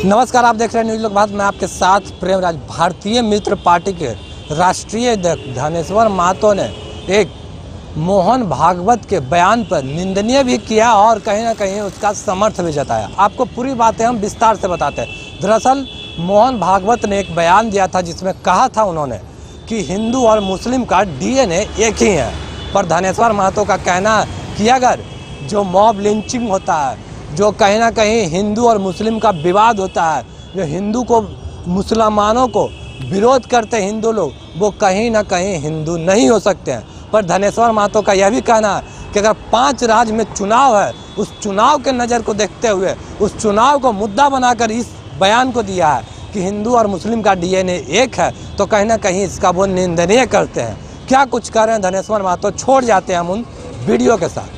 नमस्कार, आप देख रहे हैं न्यूज लोक भारत। मैं आपके साथ प्रेमराज। भारतीय मित्र पार्टी के राष्ट्रीय अध्यक्ष धनेश्वर महतो ने एक मोहन भागवत के बयान पर निंदनीय भी किया और कहीं ना कहीं उसका समर्थन भी जताया। आपको पूरी बातें हम विस्तार से बताते हैं। दरअसल मोहन भागवत ने एक बयान दिया था जिसमें कहा था उन्होंने कि हिंदू और मुस्लिम का डीएनए एक ही है। पर धनेश्वर महतो का कहना है कि अगर जो मॉब लिंचिंग होता है, जो कहीं ना कहीं हिंदू और मुस्लिम का विवाद होता है, जो हिंदू को मुसलमानों को विरोध करते हैं हिंदू लोग, वो कहीं ना कहीं हिंदू नहीं हो सकते हैं। पर धनेश्वर महतो का यह भी कहना है कि अगर 5 राज्य में चुनाव है, उस चुनाव के नज़र को देखते हुए उस चुनाव को मुद्दा बनाकर इस बयान को दिया है कि हिंदू और मुस्लिम का डीएनए एक है, तो कहीं ना कहीं इसका वो निंदनीय करते हैं। क्या कुछ कह रहे हैं धनेश्वर महतो, छोड़ जाते हैं हम उन वीडियो के साथ।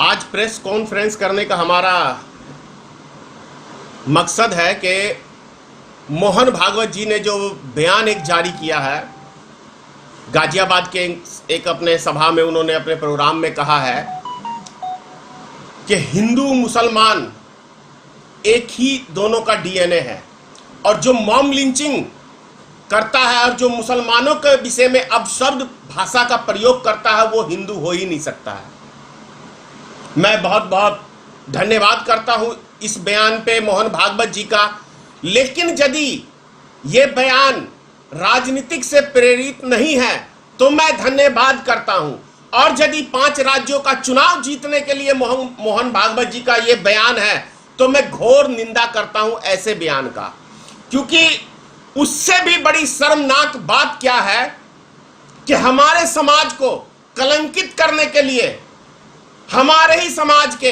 आज प्रेस कॉन्फ्रेंस करने का हमारा मकसद है कि मोहन भागवत जी ने जो बयान एक जारी किया है, गाजियाबाद के एक अपने सभा में उन्होंने अपने प्रोग्राम में कहा है कि हिंदू मुसलमान एक ही दोनों का डीएनए है, और जो मॉब लिंचिंग करता है और जो मुसलमानों के विषय में अपशब्द भाषा का प्रयोग करता है, वो हिंदू हो ही नहीं सकता है। मैं बहुत बहुत धन्यवाद करता हूं इस बयान पे मोहन भागवत जी का। लेकिन यदि ये बयान राजनीतिक से प्रेरित नहीं है तो मैं धन्यवाद करता हूं। और यदि 5 राज्यों का चुनाव जीतने के लिए मोहन भागवत जी का ये बयान है तो मैं घोर निंदा करता हूं ऐसे बयान का। क्योंकि उससे भी बड़ी शर्मनाक बात क्या है कि हमारे समाज को कलंकित करने के लिए हमारे ही समाज के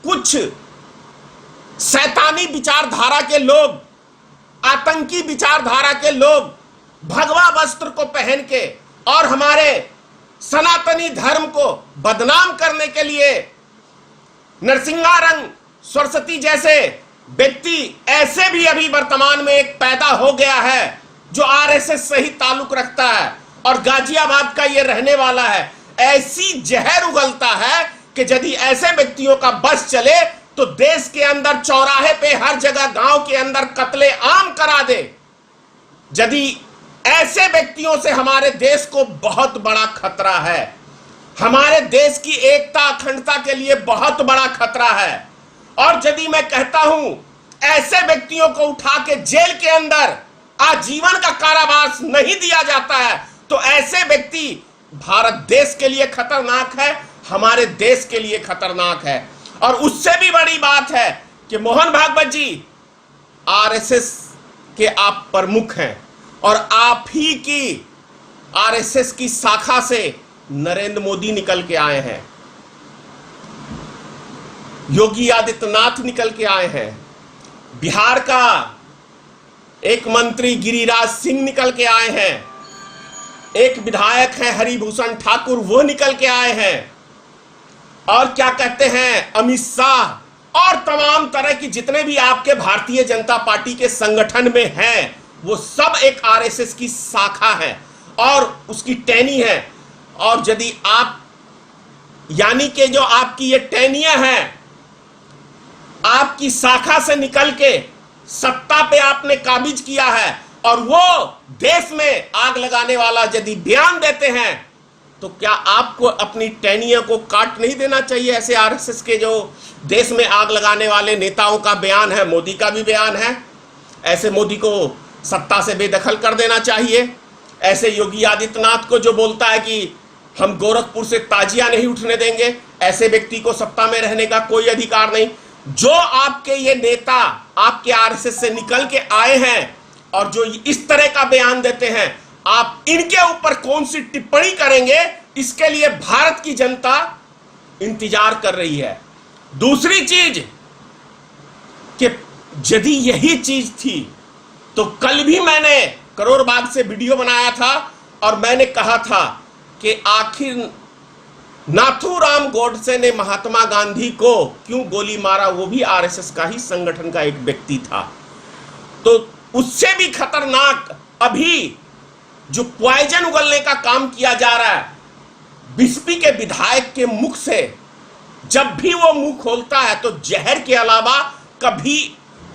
कुछ शैतानी विचारधारा के लोग, आतंकी विचारधारा के लोग भगवा वस्त्र को पहन के और हमारे सनातनी धर्म को बदनाम करने के लिए नरसिंहारंग सरस्वती जैसे व्यक्ति ऐसे भी अभी वर्तमान में एक पैदा हो गया है जो आरएसएस से ही ताल्लुक रखता है और गाजियाबाद का ये रहने वाला है। ऐसी जहर उगलता है कि यदि ऐसे व्यक्तियों का बस चले तो देश के अंदर चौराहे पे हर जगह गांव के अंदर कत्ले आम करा दे। यदि ऐसे व्यक्तियों से हमारे देश को बहुत बड़ा खतरा है, हमारे देश की एकता अखंडता के लिए बहुत बड़ा खतरा है। और यदि मैं कहता हूं ऐसे व्यक्तियों को उठा के जेल के अंदर आजीवन का कारावास नहीं दिया जाता है तो ऐसे व्यक्ति भारत देश के लिए खतरनाक है, हमारे देश के लिए खतरनाक है। और उससे भी बड़ी बात है कि मोहन भागवत जी आरएसएस के आप प्रमुख हैं और आप ही की आरएसएस की शाखा से नरेंद्र मोदी निकल के आए हैं, योगी आदित्यनाथ निकल के आए हैं, बिहार का एक मंत्री गिरिराज सिंह निकल के आए हैं, एक विधायक है हरिभूषण ठाकुर, वो निकल के आए हैं, और क्या कहते हैं अमित शाह और तमाम तरह की जितने भी आपके भारतीय जनता पार्टी के संगठन में हैं, वो सब एक आरएसएस की शाखा है और उसकी टहनी है। और यदि आप यानी कि जो आपकी ये टहनियां हैं, आपकी शाखा से निकल के सत्ता पे आपने काबिज किया है और वो देश में आग लगाने वाला यदि बयान देते हैं तो क्या आपको अपनी टहनियों को काट नहीं देना चाहिए? ऐसे आरएसएस के जो देश में आग लगाने वाले नेताओं का बयान है, मोदी का भी बयान है, ऐसे मोदी को सत्ता से बेदखल कर देना चाहिए। ऐसे योगी आदित्यनाथ को जो बोलता है कि हम गोरखपुर से ताजिया नहीं उठने देंगे, ऐसे व्यक्ति को सत्ता में रहने का कोई अधिकार नहीं। जो आपके ये नेता आपके आरएसएस से निकल के आए हैं और जो इस तरह का बयान देते हैं, आप इनके ऊपर कौन सी टिप्पणी करेंगे, इसके लिए भारत की जनता इंतजार कर रही है। दूसरी चीज कि यदि यही चीज थी तो कल भी मैंने करोड़ बाग से वीडियो बनाया था और मैंने कहा था कि आखिर नाथूराम गोडसे ने महात्मा गांधी को क्यों गोली मारा, वो भी आरएसएस का ही संगठन का एक व्यक्ति था। तो उससे भी खतरनाक अभी जो पॉइजन उगलने का काम किया जा रहा है बीएसपी के विधायक के मुख से, जब भी वो मुंह खोलता है तो जहर के अलावा कभी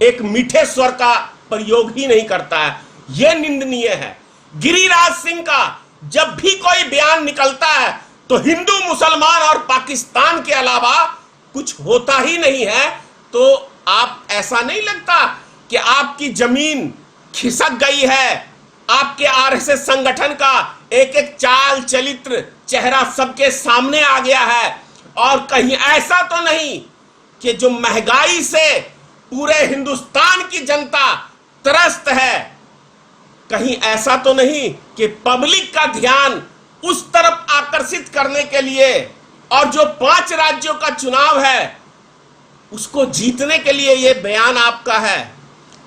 एक मीठे स्वर का प्रयोग ही नहीं करता है। यह निंदनीय है। गिरिराज सिंह का जब भी कोई बयान निकलता है तो हिंदू, मुसलमान और पाकिस्तान के अलावा कुछ होता ही नहीं है। तो आप ऐसा नहीं लगता कि आपकी जमीन खिसक गई है? आपके आरएसएस संगठन का एक एक चाल, चरित्र, चेहरा सबके सामने आ गया है। और कहीं ऐसा तो नहीं कि जो महंगाई से पूरे हिंदुस्तान की जनता त्रस्त है, कहीं ऐसा तो नहीं कि पब्लिक का ध्यान उस तरफ आकर्षित करने के लिए और जो 5 राज्यों का चुनाव है उसको जीतने के लिए यह बयान आपका है?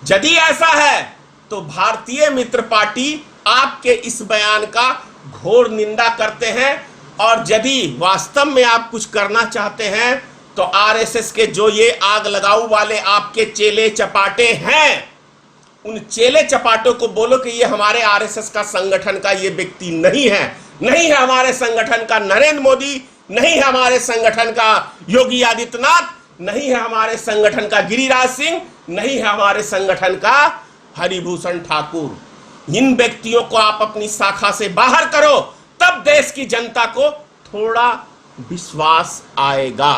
यदि ऐसा है तो भारतीय मित्र पार्टी आपके इस बयान का घोर निंदा करते हैं। और यदि वास्तव में आप कुछ करना चाहते हैं तो आरएसएस के जो ये आग लगाऊ वाले आपके चेले चपाटे हैं, उन चेले चपाटों को बोलो कि ये हमारे आरएसएस का संगठन का ये व्यक्ति नहीं है, नहीं है हमारे संगठन का नरेंद्र मोदी, नहीं है हमारे संगठन का योगी आदित्यनाथ, नहीं है हमारे संगठन का गिरिराज सिंह, नहीं है हमारे संगठन का हरिभूषण ठाकुर। इन व्यक्तियों को आप अपनी शाखा से बाहर करो, तब देश की जनता को थोड़ा विश्वास आएगा।